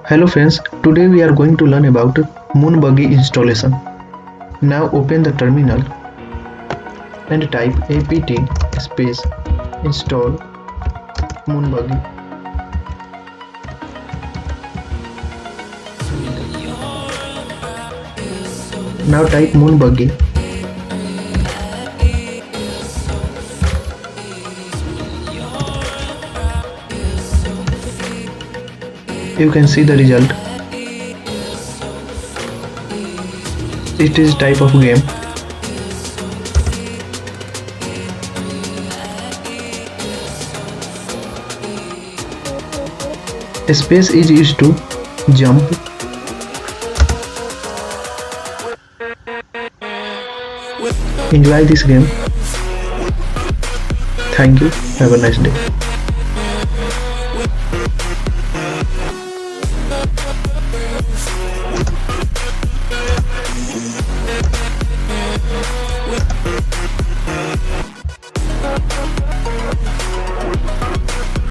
Hello friends, today we are going to learn about MOON-BUGGY installation. Now open the terminal and type apt space install MOON-BUGGY. Now type MOON-BUGGY. You can see the result. It is type of game. Space is used to jump. Enjoy this game. Thank you. Have a nice day.